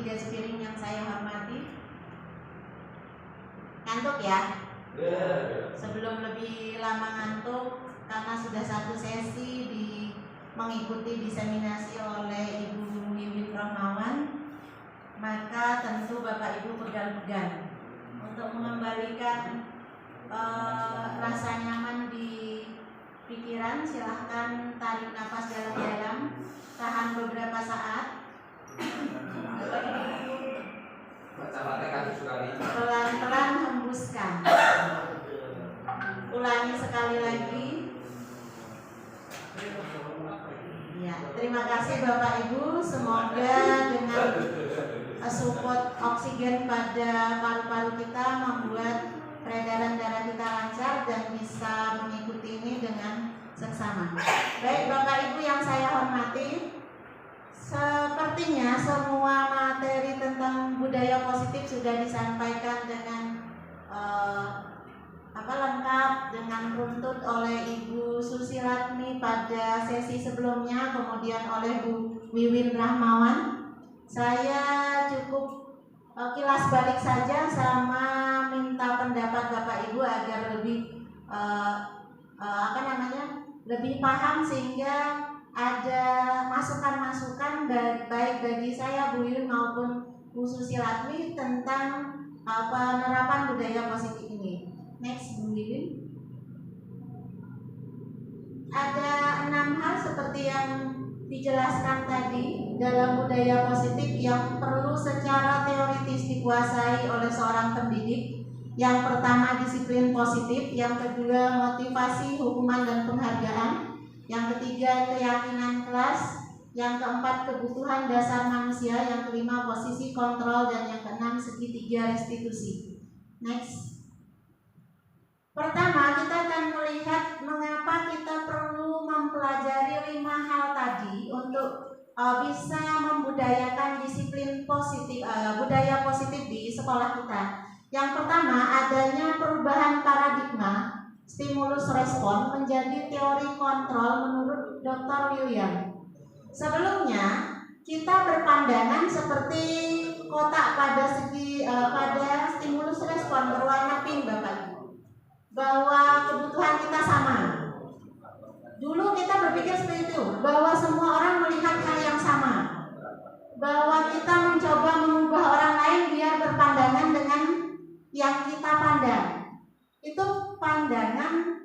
Tiga Spiring yang saya hormati. Ngantuk ya? Sebelum lebih lama ngantuk, karena sudah satu sesi mengikuti diseminasi oleh Ibu Wiwin Rahmawan, maka tentu Bapak Ibu pegal-pegal. Untuk mengembalikan rasa nyaman di pikiran, silahkan tarik nafas dalam-dalam, tahan beberapa saat. Pelan-pelan hembuskan. Ulangi sekali lagi. Ya, terima kasih Bapak Ibu. Semoga dengan support oksigen pada paru-paru kita membuat peredaran darah kita lancar dan bisa mengikuti ini dengan seksama. Baik Bapak Ibu yang saya hormati, sepertinya semua materi tentang budaya positif sudah disampaikan dengan lengkap dengan runtut oleh Ibu Susiratmi pada sesi sebelumnya, kemudian oleh Bu Wiwin Rahmawan. Saya cukup kilas balik saja sama minta pendapat Bapak Ibu agar lebih lebih paham, sehingga ada masukan-masukan baik bagi saya Bu Wiwin maupun Bu Susiratmi tentang penerapan budaya positif ini. Next Bu Wiwin. Ada 6 hal seperti yang dijelaskan tadi dalam budaya positif yang perlu secara teoritis dikuasai oleh seorang pendidik. Yang pertama disiplin positif, yang kedua motivasi, hukuman dan penghargaan, yang ketiga keyakinan kelas, yang keempat kebutuhan dasar manusia, yang kelima posisi kontrol, dan yang keenam segitiga restitusi. Next. Pertama, kita akan melihat mengapa kita perlu mempelajari 5 hal tadi untuk bisa membudayakan disiplin positif, budaya positif di sekolah kita. Yang pertama, adanya perubahan paradigma stimulus respon menjadi teori kontrol menurut Dr. William. Sebelumnya, kita berpandangan seperti kotak pada stimulus respon berwarna pink Bapak Ibu, bahwa kebutuhan kita sama. Dulu kita berpikir seperti itu, bahwa semua orang melihat hal yang sama, bahwa kita mencoba mengubah orang lain biar berpandangan dengan yang kita pandang. Itu pandangan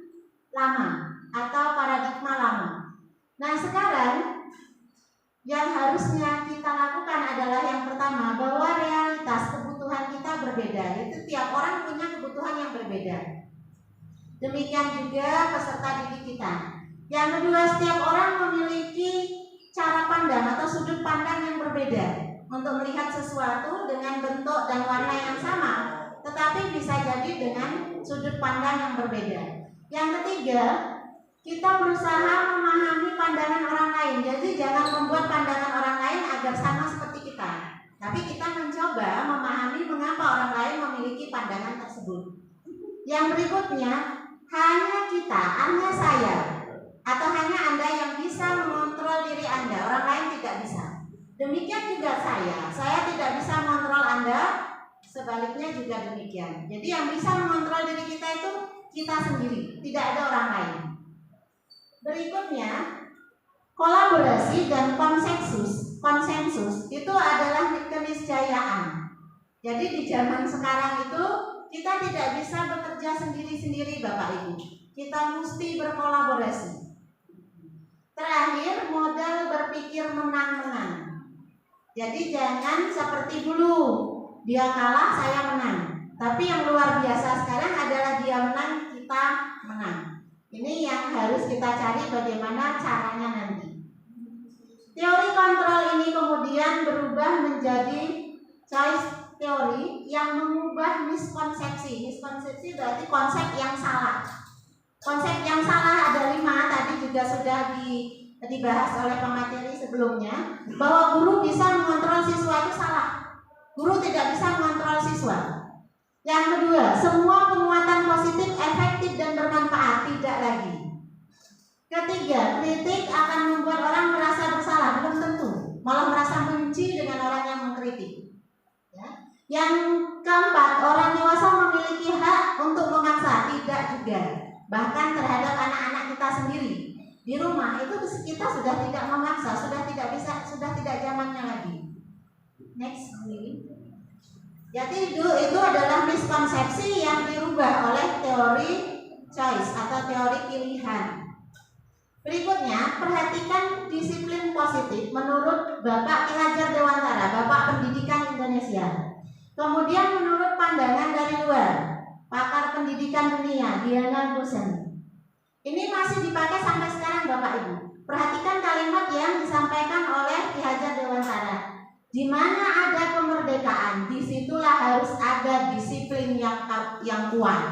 lama atau paradigma lama. Nah sekarang yang harusnya kita lakukan adalah yang pertama, bahwa realitas kebutuhan kita berbeda. Itu tiap orang punya kebutuhan yang berbeda. Demikian juga peserta didik kita. Yang kedua, setiap orang memiliki cara pandang atau sudut pandang yang berbeda untuk melihat sesuatu dengan bentuk dan warna yang sama, tetapi bisa jadi dengan sudut pandang yang berbeda. Yang ketiga, kita berusaha memahami pandangan orang lain. Jadi jangan membuat pandangan orang lain agar sama seperti kita, tapi kita mencoba memahami mengapa orang lain memiliki pandangan tersebut. Yang berikutnya, hanya saya atau hanya Anda yang bisa mengontrol diri Anda, orang lain tidak bisa. Demikian juga saya tidak bisa mengontrol Anda, sebaliknya juga demikian. Jadi yang bisa mengontrol diri kita itu kita sendiri, tidak ada orang lain. Berikutnya, kolaborasi dan konsensus itu adalah keniscayaan. Jadi di zaman sekarang itu kita tidak bisa bekerja sendiri-sendiri Bapak Ibu. Kita mesti berkolaborasi. Terakhir, modal berpikir menang-menang. Jadi jangan seperti dulu, dia kalah, saya menang. Tapi yang luar biasa sekarang adalah dia menang, kita menang. Ini yang harus kita cari bagaimana caranya nanti. Teori kontrol ini kemudian berubah menjadi choice teori yang mengubah miskonsepsi. Miskonsepsi berarti konsep yang salah. Konsep yang salah ada 5, tadi juga sudah dibahas oleh pemateri sebelumnya, bahwa guru bisa mengontrol siswa itu salah. Guru tidak bisa mengontrol siswa. Yang kedua, semua penguatan positif efektif dan bermanfaat, tidak lagi. Ketiga, kritik akan membuat orang merasa bersalah, belum tentu, malah merasa benci dengan orang yang mengkritik. Yang keempat, orang dewasa memiliki hak untuk memaksa, tidak juga. Bahkan terhadap anak-anak kita sendiri. Di rumah itu kita sudah tidak memaksa, sudah tidak bisa, sudah tidak zamannya lagi. Next, jadi itu adalah miskonsepsi yang dirubah oleh teori choice atau teori pilihan. Berikutnya, perhatikan disiplin positif menurut Bapak Ki Hajar Dewantara, Bapak Pendidikan Indonesia. Kemudian menurut pandangan dari luar, pakar pendidikan dunia, Diana Gosen. Ini masih dipakai sampai sekarang Bapak Ibu. Perhatikan kalimat yang disampaikan oleh Ki Hajar Dewantara. Di mana ada kemerdekaan, disitulah harus ada disiplin yang kuat.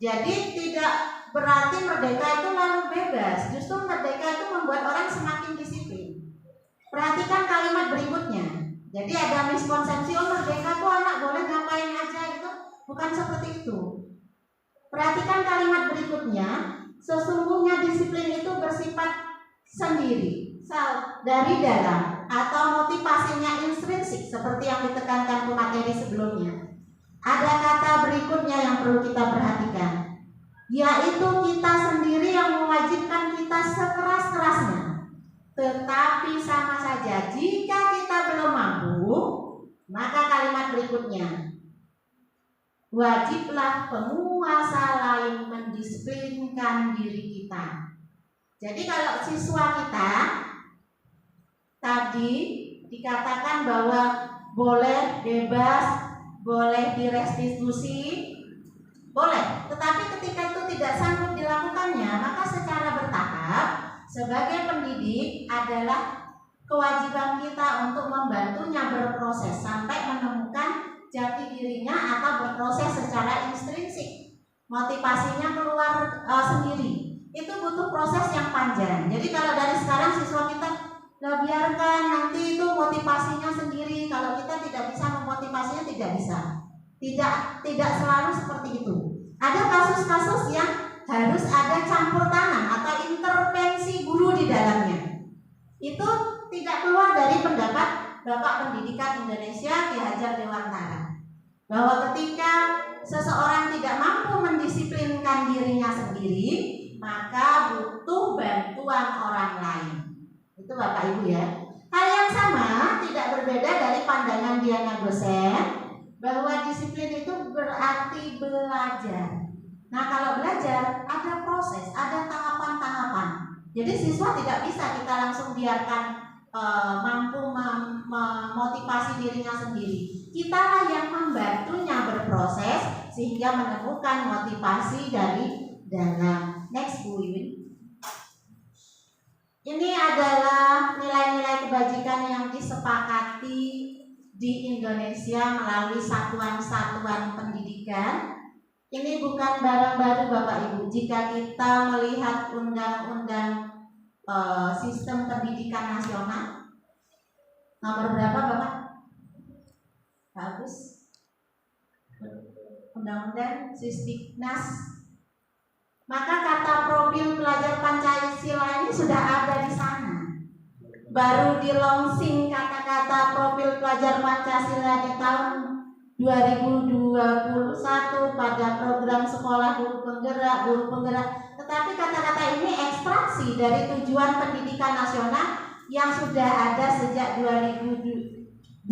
Jadi tidak berarti merdeka itu lalu bebas. Justru merdeka itu membuat orang semakin disiplin. Perhatikan kalimat berikutnya. Jadi ada miskonsepsi, oh merdeka tuh anak boleh ngapain aja, itu bukan seperti itu. Perhatikan kalimat berikutnya. Sesungguhnya disiplin itu bersifat sendiri, dari dalam, atau motivasinya intrinsik seperti yang ditekankan pemateri sebelumnya. Ada kata berikutnya yang perlu kita perhatikan, yaitu kita sendiri yang mewajibkan kita sekeras-kerasnya. Tetapi sama saja jika kita belum mampu, maka kalimat berikutnya, wajiblah penguasa lain mendisiplinkan diri kita. Jadi kalau siswa kita tadi dikatakan bahwa boleh bebas, boleh direstitusi, boleh. Tetapi ketika itu tidak sanggup dilakukannya, maka secara bertahap sebagai pendidik adalah kewajiban kita untuk membantunya berproses sampai menemukan jati dirinya atau berproses secara intrinsik, motivasinya keluar sendiri. Itu butuh proses yang panjang. Jadi kalau dari sekarang siswa kita biarkan nanti itu motivasinya sendiri. Kalau kita tidak bisa memotivasinya, tidak bisa. Tidak selalu seperti itu. Ada kasus-kasus yang harus ada campur tangan atau intervensi guru di dalamnya. Itu tidak keluar dari pendapat Bapak Pendidikan Indonesia Ki Hajar Dewantara, bahwa ketika seseorang tidak mampu mendisiplinkan dirinya sendiri, maka butuh bantuan orang lain. Itu Bapak Ibu ya. Hal yang sama tidak berbeda dari pandangan Diana Gosen, bahwa disiplin itu berarti belajar. Nah kalau belajar ada proses, ada tahapan-tahapan. Jadi siswa tidak bisa kita langsung biarkan mampu memotivasi dirinya sendiri. Kita lah yang membantunya berproses sehingga menemukan motivasi dari dalam. Next Bu Iwin. Ini adalah nilai-nilai kebajikan yang disepakati di Indonesia melalui satuan-satuan pendidikan. Ini bukan barang baru Bapak Ibu. Jika kita melihat undang-undang sistem pendidikan nasional nomor berapa Bapak? Bagus. Undang-undang Sisdiknas. Maka kata profil pelajar Pancasila ini sudah ada di sana. Baru di launching kata-kata profil pelajar Pancasila di tahun 2021 pada program sekolah guru penggerak. Tetapi kata-kata ini ekstraksi dari tujuan pendidikan nasional yang sudah ada sejak 2003,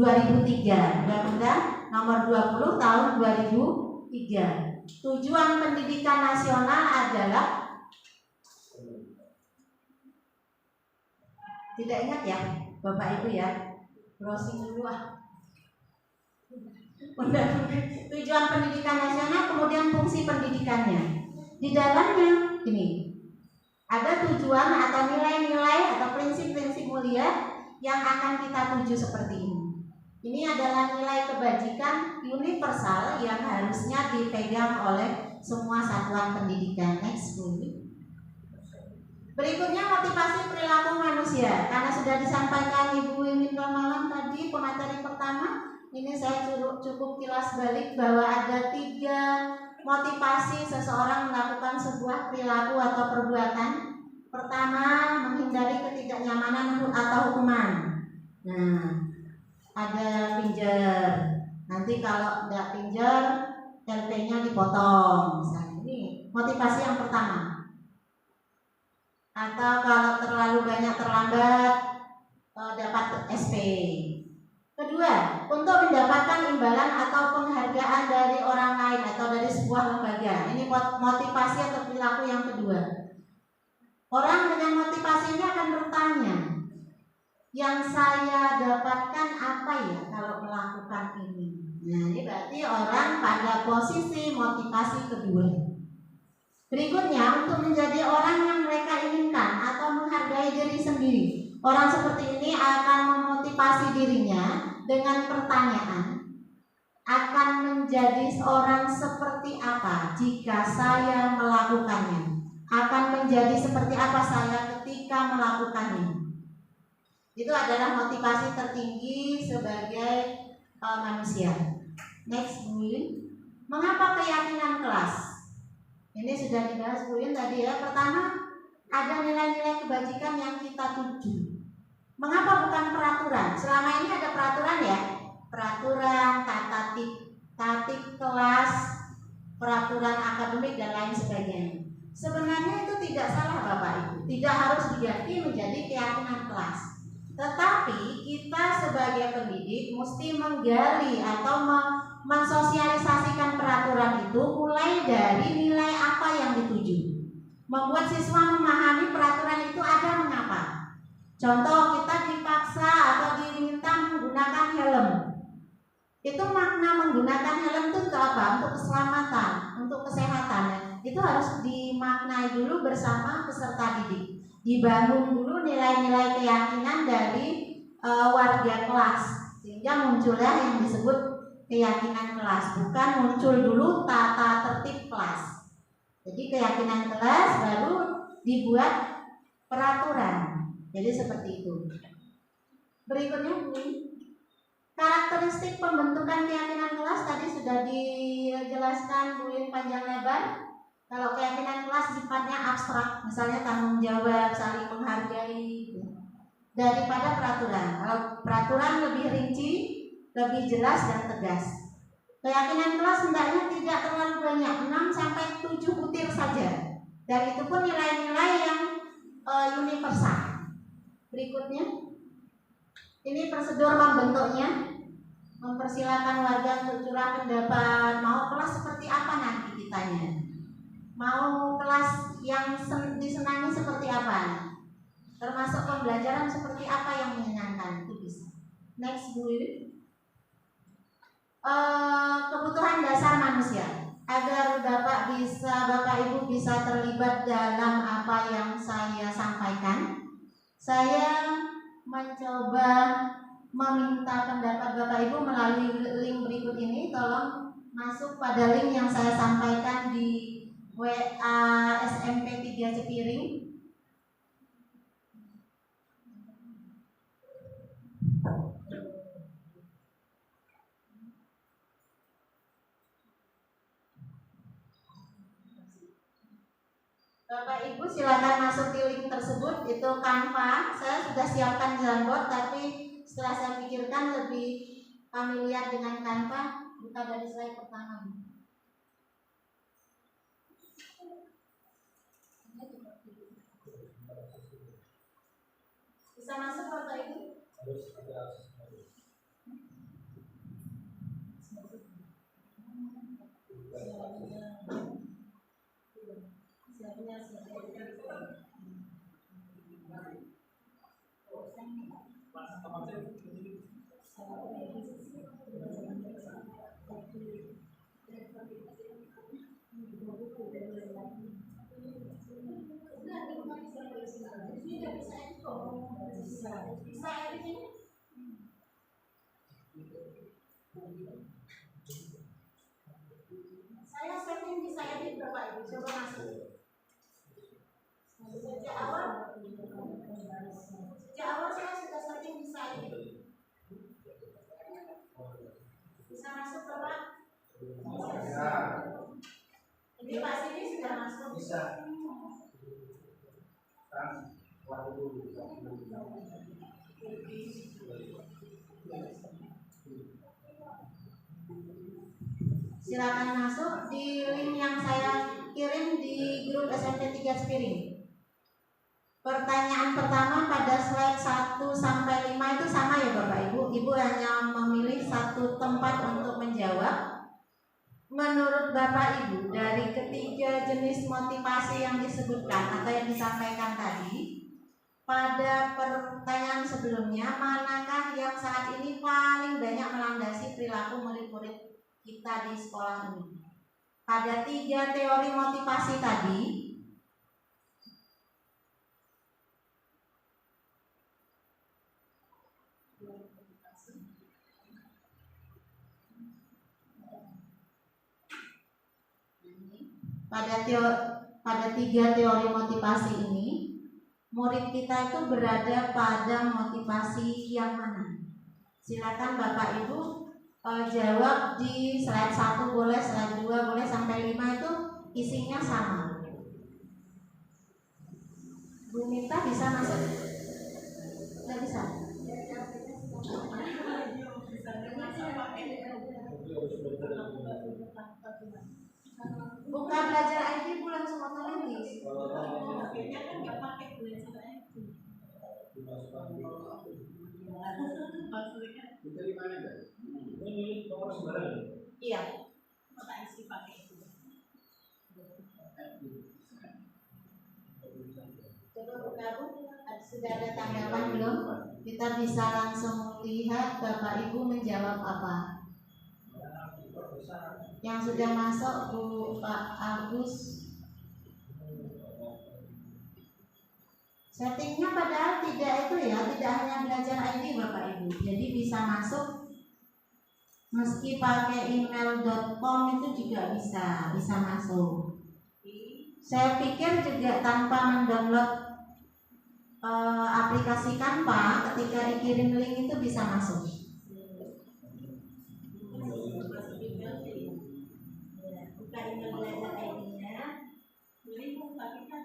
Undang-Undang Nomor 20 Tahun 2003. Tujuan pendidikan nasional adalah, tidak ingat ya Bapak Ibu ya, browsing dulu Tujuan pendidikan nasional, kemudian fungsi pendidikannya. Di dalamnya ini ada tujuan atau nilai-nilai atau prinsip-prinsip mulia yang akan kita tuju seperti ini. Ini adalah nilai kebajikan universal yang harusnya dipegang oleh semua satuan pendidikan. Next please. Berikutnya motivasi perilaku manusia. Karena sudah disampaikan Ibu Wimin Malam tadi pemateri pertama, ini saya cukup kilas balik bahwa ada 3 motivasi seseorang melakukan sebuah perilaku atau perbuatan. Pertama, menghindari ketidaknyamanan atau hukuman. Nah, ada pinjar, nanti Nanti kalau nggak pinjar, LP-nya dipotong. Misalnya ini motivasi yang pertama. Atau kalau terlalu banyak terlambat, dapat SP. Kedua, untuk mendapatkan imbalan atau penghargaan dari orang lain atau dari sebuah lembaga. Ini motivasi atau perilaku yang kedua. Orang dengan motivasi ini akan bertanya, yang saya dapatkan apa ya kalau melakukan ini? Nah, ini berarti orang pada posisi motivasi kedua. Berikutnya, untuk menjadi orang yang mereka inginkan atau menghargai diri sendiri. Orang seperti ini akan memotivasi dirinya dengan pertanyaan, akan menjadi seorang seperti apa jika saya melakukannya? Akan menjadi seperti apa saya ketika melakukannya? Itu adalah motivasi tertinggi sebagai manusia. Next, Bu Yun. Mengapa keyakinan kelas? Ini sudah dibahas Bu Yun tadi ya. Pertama, ada nilai-nilai kebajikan yang kita tuju. Mengapa bukan peraturan? Selama ini ada peraturan ya. Peraturan, tatip kelas, peraturan akademik dan lain sebagainya. Sebenarnya itu tidak salah Bapak Ibu. Tidak harus diganti menjadi keyakinan kelas. Tetapi kita sebagai pendidik mesti menggali atau mensosialisasikan peraturan itu mulai dari nilai apa yang dituju. Membuat siswa memahami peraturan itu ada mengapa. Contoh, kita dipaksa atau diminta menggunakan helm. Itu makna menggunakan helm itu untuk apa? Untuk keselamatan, untuk kesehatan. Itu harus dimaknai dulu bersama peserta didik. Dibangun dulu nilai-nilai keyakinan dari warga kelas, sehingga muncullah yang disebut keyakinan kelas. Bukan muncul dulu tata tertib kelas. Jadi keyakinan kelas baru dibuat peraturan. Jadi seperti itu. Berikutnya karakteristik pembentukan keyakinan kelas tadi sudah dijelaskan Bu Yun panjang lebar. Kalau keyakinan kelas sifatnya abstrak, misalnya tanggung jawab, saling menghargai, daripada peraturan. Kalau peraturan lebih rinci, lebih jelas dan tegas. Keyakinan kelas hendaknya tidak terlalu banyak, 6 sampai 7 butir saja. Dan itu pun nilai-nilai yang universal. Berikutnya, ini prosedur membentuknya. Mempersilakan warga untuk curah pendapat. Mau kelas seperti apa nanti kitanya? Mau kelas yang disenangi seperti apa? Termasuk pembelajaran seperti apa yang menyenangkan? Itu bisa. Next, Bu Yun. Kebutuhan dasar manusia. Agar Bapak Ibu bisa terlibat dalam apa yang saya sampaikan, saya mencoba meminta pendapat Bapak Ibu melalui link berikut ini. Tolong masuk pada link yang saya sampaikan di WA SMP 3 Cepiring. Bapak Ibu silakan masuk di link tersebut. Itu Canva. Saya sudah siapkan Jamboard, tapi setelah saya pikirkan lebih familiar dengan Canva. Buka dari slide pertama. Bisa masuk Bapak Ibu? Saya setting bisa edit Bapak Ibu, coba masuk. Sejak awal saya sudah setting bisa edit. Bisa masuk Bapak? Bisa. Ini Pak Sini sudah masuk. Bisa. Kan waktu Silakan masuk di link yang saya kirim di grup SMP 3 Spiring. Pertanyaan pertama pada slide 1 sampai 5 itu sama ya Bapak Ibu. Ibu hanya memilih satu tempat untuk menjawab. Menurut Bapak Ibu, dari ketiga jenis motivasi yang disebutkan atau yang disampaikan tadi, pada pertanyaan sebelumnya, manakah yang saat ini paling banyak melandasi perilaku murid-murid kita di sekolah ini? Pada tiga teori motivasi tadi, pada tiga teori motivasi ini, murid kita itu berada pada motivasi yang mana? Silakan Bapak Ibu jawab di slide 1 boleh, slide 2 boleh, sampai 5 itu isinya sama. Bu Mita bisa masuk? Tidak bisa? Buka belajar ID bu langsung otomatis. Akhirnya kan nggak pakai belajar ID. Maksudnya kita di mana kan? Ini nomor sembarang. Iya. Maka isi pakai itu. Coba buka bu, sudah ada tanggapan belum? Kita bisa langsung lihat Bapak Ibu menjawab apa. Yang sudah masuk Bu Pak Agus. Settingnya padahal tidak itu ya, tidak hanya belajar ID Bapak Ibu. Jadi bisa masuk meski pakai email.com itu juga bisa masuk. Saya pikir juga tanpa mendownload aplikasi Canva, ketika dikirim link itu bisa masuk. Buka email belajar ID-nya. Jadi tapi kan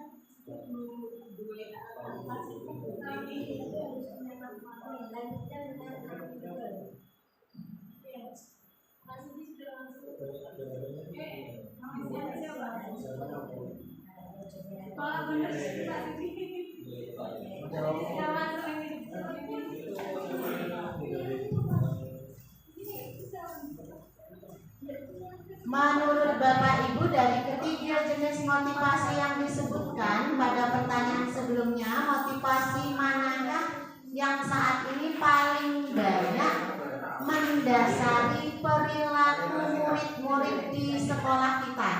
menurut Bapak Ibu, dari ketiga jenis motivasi yang disebutkan pada pertanyaan sebelumnya, motivasi manakah yang saat ini paling banyak mendasari perilaku murid-murid di sekolah kita?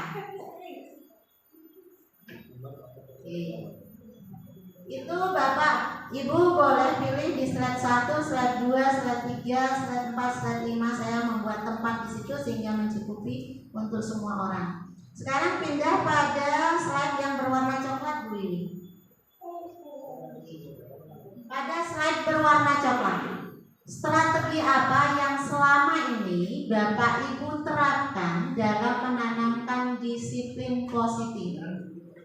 Itu Bapak Ibu boleh pilih di slide 1, slide 2, slide 3, slide 4, slide 5. Saya membuat tempat di situ sehingga mencukupi untuk semua orang. Sekarang pindah pada slide yang berwarna coklat Bu Wiwi. Pada slide berwarna coklat, strategi apa yang selama ini Bapak Ibu terapkan dalam menanamkan disiplin positif?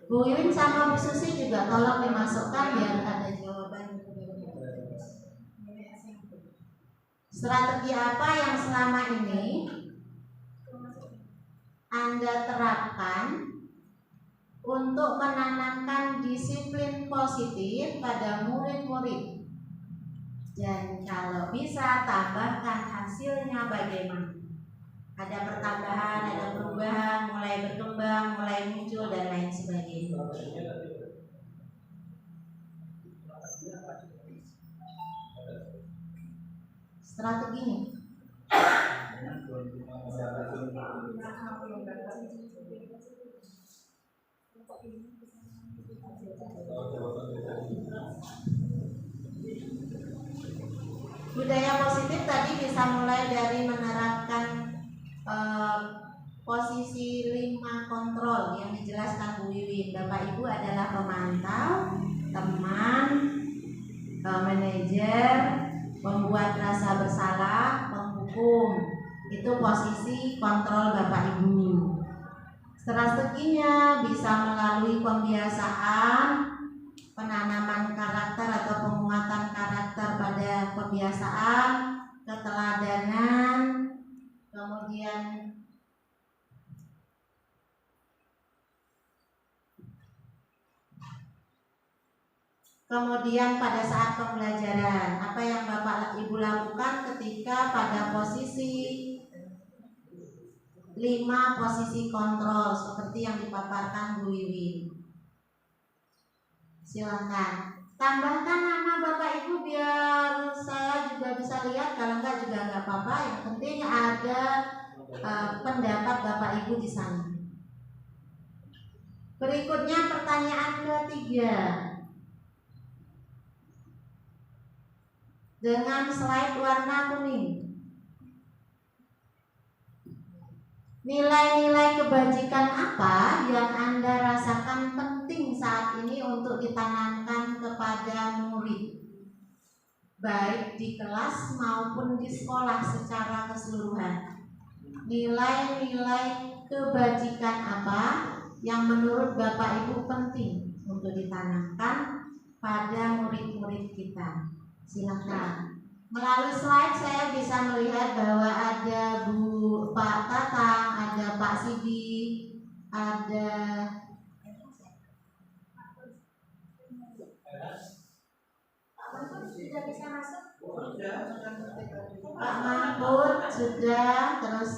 Bu Wiwin sama Bu Susi juga tolong dimasukkan biar ada jawaban. Strategi apa yang selama ini Anda terapkan untuk menanamkan disiplin positif pada murid-murid? Dan kalau bisa tambahkan hasilnya bagaimana? Ada pertambahan, ada perubahan, mulai berkembang, mulai muncul dan lain sebagainya. Strateginya. Budaya positif tadi bisa mulai dari menerapkan posisi 5 kontrol yang dijelaskan Bu Wiwin. Bapak Ibu adalah pemantau, teman, manajer, pembuat rasa bersalah, penghukum. Itu posisi kontrol Bapak Ibu. Strateginya bisa melalui pembiasaan, penanaman karakter atau penguatan karakter pada kebiasaan, keteladanan, kemudian Kemudian pada saat pembelajaran, apa yang Bapak Ibu lakukan ketika pada posisi 5 posisi kontrol seperti yang dipaparkan Bu Wiwin. Silakan tambahkan nama Bapak Ibu biar saya juga bisa lihat, kalau enggak juga enggak apa-apa. Yang penting ada pendapat Bapak Ibu di sana. Berikutnya pertanyaan ketiga dengan slide warna kuning. Nilai-nilai kebajikan apa yang Anda rasakan penting saat ini untuk ditanamkan kepada murid, baik di kelas maupun di sekolah secara keseluruhan? Nilai-nilai kebajikan apa yang menurut Bapak Ibu penting untuk ditanamkan pada murid-murid kita? Silakan. Melalui slide saya bisa melihat bahwa ada Pak Tatang, ada Pak Sidi, ada sudah bisa masuk? Pak Mahfud sudah, terus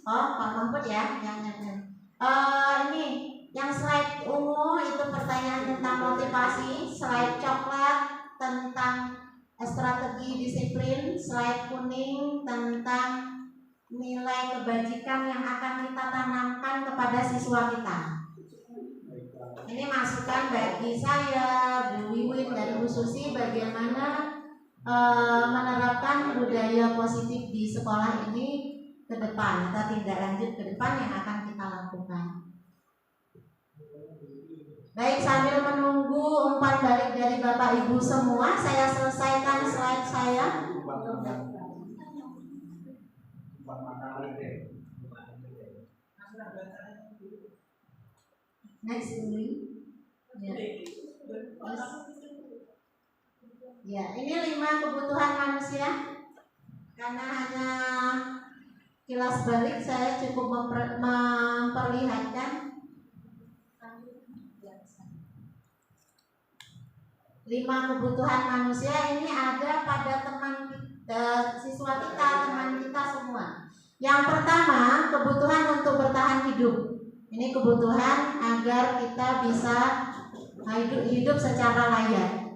Pak Mahfud ya, ini yang slide ungu itu pertanyaan tentang motivasi, slide coklat tentang strategi disiplin, slide kuning tentang nilai kebajikan yang akan kita tanamkan kepada siswa kita. Ini masukan bagi saya, Bu Wiwin dan Bu Susi bagaimana menerapkan budaya positif di sekolah ini ke depan, atau tindak lanjut ke depan yang akan kita lakukan. Baik, sambil menunggu umpan balik dari Bapak Ibu semua, saya selesaikan slide saya. Next, ya, ini 5 kebutuhan manusia. Karena hanya kilas balik, saya cukup memperlihatkan 5 kebutuhan manusia ini ada pada siswa kita, teman kita semua. Yang pertama, kebutuhan untuk bertahan hidup. Ini kebutuhan agar kita bisa hidup secara layak.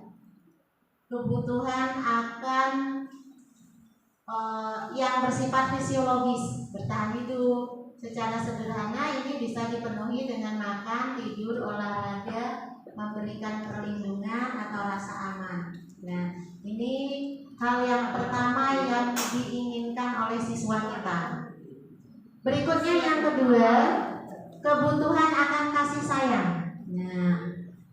Kebutuhan akan yang bersifat fisiologis, bertahan hidup secara sederhana ini bisa dipenuhi dengan makan, tidur, olahraga, memberikan perlindungan atau rasa aman. Nah, ini hal yang pertama yang diinginkan oleh siswa kita. Berikutnya yang kedua, kebutuhan akan kasih sayang. Nah,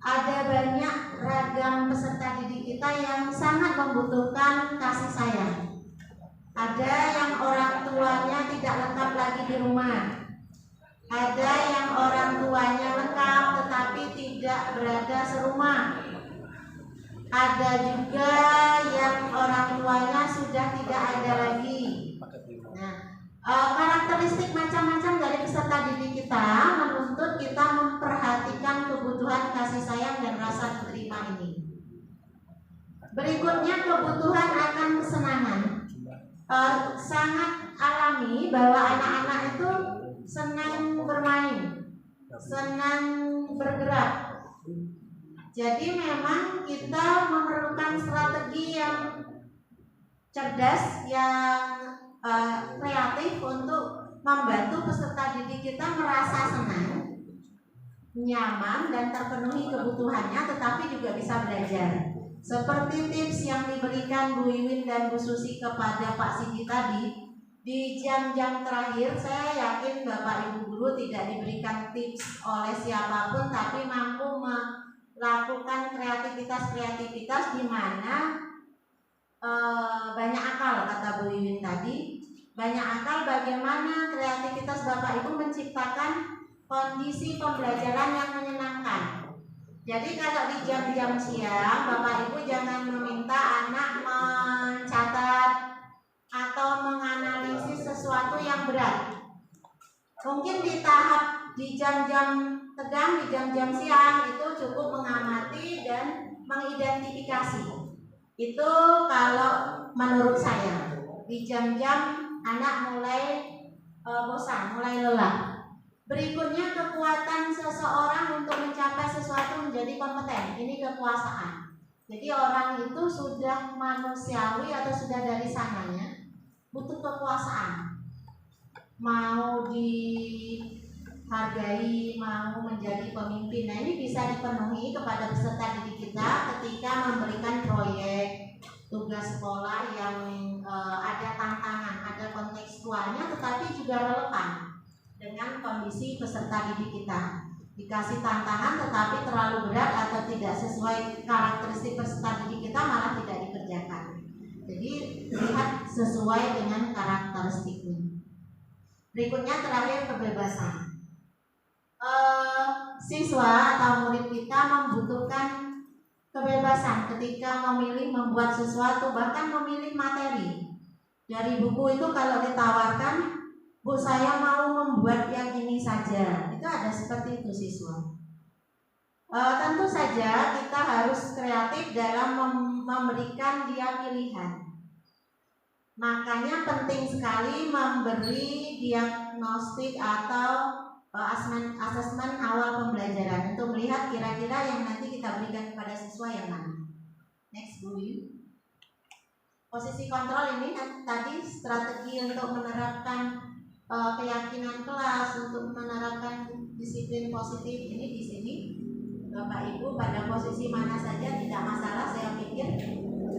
ada banyak ragam peserta didik kita yang sangat membutuhkan kasih sayang. Ada yang orang tuanya tidak lengkap lagi di rumah. Ada yang orang tuanya lengkap tetapi tidak berada serumah. Ada juga yang orang tuanya sudah tidak ada lagi. Nah, karakteristik macam-macam dari peserta didik kita menuntut kita memperhatikan kebutuhan kasih sayang dan rasa diterima ini. Berikutnya kebutuhan akan kesenangan. Sangat alami bahwa anak-anak itu senang bermain, senang bergerak. Jadi memang kita memerlukan strategi yang cerdas, yang kreatif untuk membantu peserta didik kita merasa senang, nyaman dan terpenuhi kebutuhannya, tetapi juga bisa belajar. Seperti tips yang diberikan Bu Wiwin dan Bu Susi kepada Pak Sidi tadi, di jam-jam terakhir saya yakin Bapak Ibu guru tidak diberikan tips oleh siapapun, tapi mampu melakukan kreativitas di mana banyak akal, kata Bu Wiwin tadi. Banyak akal bagaimana kreativitas Bapak Ibu menciptakan kondisi pembelajaran yang menyenangkan. Jadi kalau di jam-jam siang Bapak Ibu jangan meminta anak mencatat atau menganalisis sesuatu yang berat. Mungkin di jam-jam sedang di jam-jam siang itu cukup mengamati dan mengidentifikasi. Itu kalau menurut saya di jam-jam anak mulai bosan, mulai lelah. Berikutnya kekuatan seseorang untuk mencapai sesuatu menjadi kompeten. Ini kekuasaan. Jadi orang itu sudah manusiawi atau sudah dari sananya butuh kekuasaan. Mau dihargai, mau menjadi pemimpin. Nah, ini bisa dipenuhi kepada peserta didik kita ketika memberikan proyek, tugas sekolah yang ada tantangan, ada kontekstualnya tetapi juga relevan dengan kondisi peserta didik kita. Dikasih tantangan tetapi terlalu berat atau tidak sesuai karakteristik peserta didik kita malah tidak dikerjakan. Jadi lihat sesuai dengan karakteristiknya. Berikutnya terakhir kebebasan. Siswa atau murid kita membutuhkan kebebasan ketika memilih membuat sesuatu, bahkan memilih materi. Dari buku itu kalau ditawarkan, Bu, saya mau membuat yang ini saja. Itu ada seperti itu siswa. Tentu saja kita harus kreatif dalam memberikan dia pilihan. Makanya penting sekali memberi diagnostik atau asesmen awal pembelajaran untuk melihat kira-kira yang nanti kita berikan kepada siswa yang mana. Next, Bu. Posisi kontrol ini tadi strategi untuk menerapkan keyakinan kelas, untuk menerapkan disiplin positif. Ini di sini Bapak Ibu pada posisi mana saja tidak masalah. Saya pikir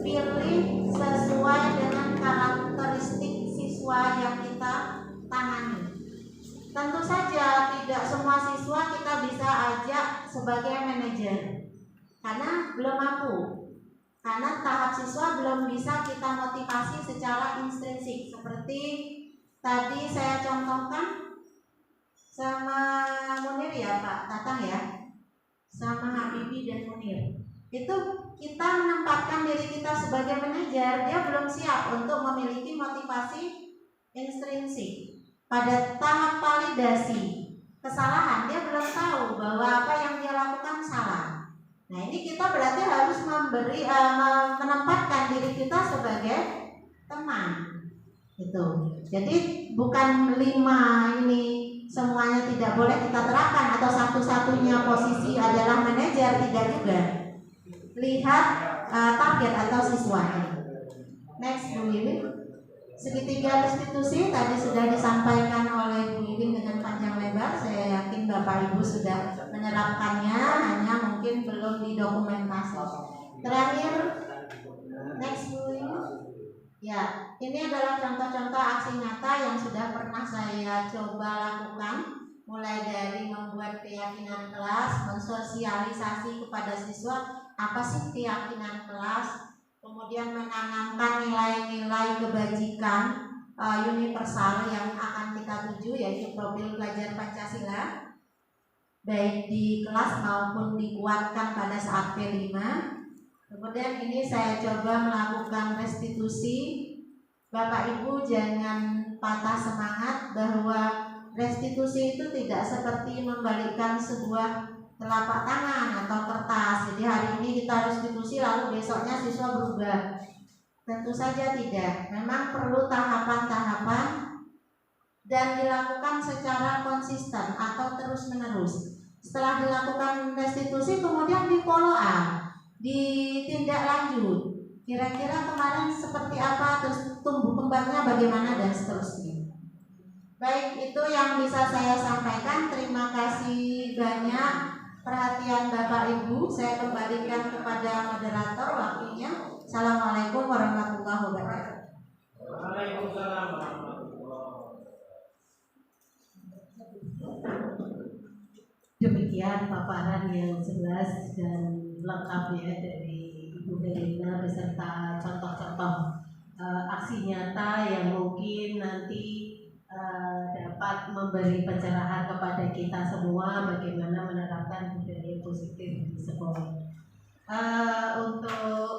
pilih sesuai dengan karakteristik siswa yang kita tangani. Tentu saja tidak semua siswa kita bisa ajak sebagai manajer karena belum mampu. Karena tahap siswa belum bisa kita motivasi secara intrinsik seperti tadi saya contohkan sama Munir ya Pak Tatang ya, sama Habibi dan Munir. Itu kita menempatkan diri kita sebagai manajer, dia belum siap untuk memiliki motivasi intrinsik. Pada tahap validasi kesalahan dia belum tahu bahwa apa yang dia lakukan salah. Nah, ini kita berarti harus menempatkan diri kita sebagai teman. Itu. Jadi bukan 5 ini semuanya tidak boleh kita terapkan atau satu-satunya posisi adalah manajer, tidak juga. Lihat target atau siswanya. Next, Bu Wiwin. Segitiga restitusi tadi sudah disampaikan oleh Bu Wiwin dengan panjang lebar. Saya yakin Bapak Ibu sudah menerapkannya, hanya mungkin belum didokumentasi. Terakhir, next Bu Wiwin. Ya, ini adalah contoh-contoh aksi nyata yang sudah pernah saya coba lakukan, mulai dari membuat keyakinan kelas, mensosialisasi kepada siswa apa sih keyakinan kelas, kemudian menanamkan nilai-nilai kebajikan universal yang akan kita tuju, yaitu profil pelajar Pancasila, baik di kelas maupun dikuatkan pada saat P5. Kemudian ini saya coba melakukan restitusi. Bapak Ibu jangan patah semangat bahwa restitusi itu tidak seperti membalikkan sebuah telapak tangan atau kertas. Jadi hari ini kita restitusi lalu besoknya siswa berubah. Tentu saja tidak. Memang perlu tahapan-tahapan dan dilakukan secara konsisten atau terus-menerus. Setelah dilakukan restitusi kemudian di follow up, ditindak lanjut. Kira-kira kemarin seperti apa, terus tumbuh kembangnya bagaimana dan seterusnya. Baik, itu yang bisa saya sampaikan. Terima kasih banyak perhatian Bapak Ibu. Saya kembalikan kepada moderator waktunya. Assalamualaikum warahmatullahi wabarakatuh. Waalaikumsalam warahmatullahi wabarakatuh. Demikian paparan yang jelas dan lengkap ya dari Ibu Herlina beserta contoh-contoh aksi nyata yang mungkin nanti dapat memberi pencerahan kepada kita semua bagaimana menerapkan budaya positif di sekolah. Untuk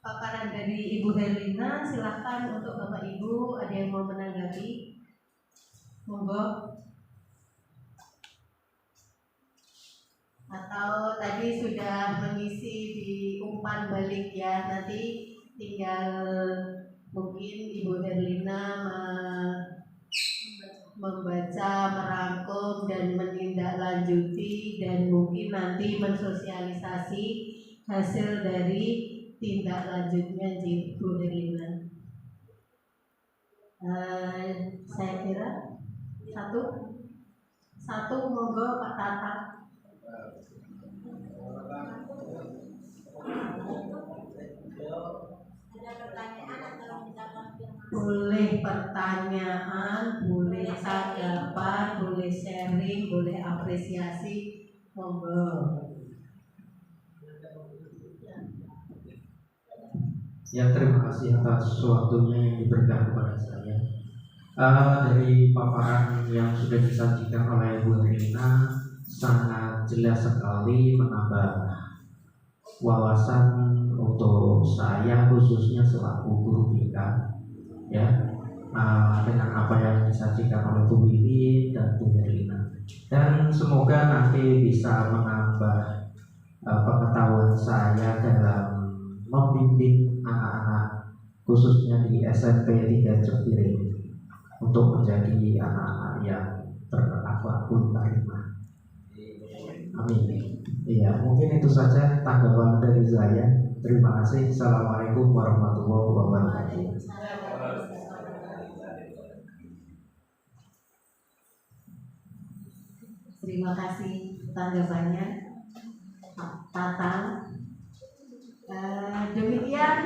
paparan dari Ibu Herlina, silahkan untuk Bapak Ibu ada yang mau menanggapi, monggo. Atau tadi sudah mengisi di umpan balik ya, nanti tinggal mungkin Ibu Herlina membaca, merangkum dan menindaklanjuti dan mungkin nanti mensosialisasi hasil dari tindak lanjutnya Ibu Herlina. Saya kira satu monggo Pak Tata. Ada pertanyaan atau minta konfirmasi? Boleh pertanyaan, boleh tanggapan, boleh sharing, boleh apresiasi, monggo. Ya, terima kasih atas waktunya yang diberikan kepada saya. Dari paparan yang sudah disajikan oleh Bu Herlina sangat jelas sekali menambah wawasan untuk saya khususnya selaku guru BK ya, dengan apa yang disajikan oleh Bu Wiwi dan Bu Herlina, dan semoga nanti bisa menambah pengetahuan saya dalam membimbing anak-anak khususnya di SMP 3 Cepiring untuk menjadi anak-anak yang berakhlakul karimah. Amin. Iya, mungkin itu saja tanggapan dari saya. Terima kasih. Assalamualaikum warahmatullahi wabarakatuh. Terima kasih tanggapannya Pak Tatang. Demikian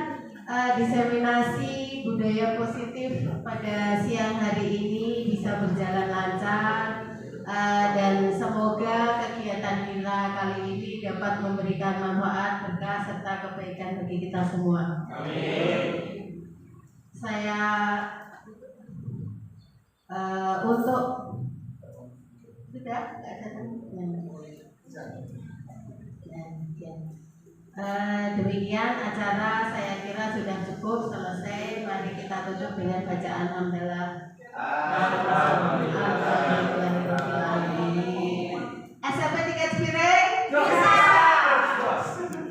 diseminasi budaya positif pada siang hari ini bisa berjalan lancar, dan semoga kegiatan Mila kali ini dapat memberikan manfaat, berkah serta kebaikan bagi kita semua. Amin. Saya untuk sudah demikian acara saya kira sudah cukup selesai. Mari kita tutup dengan bacaan hamdalah.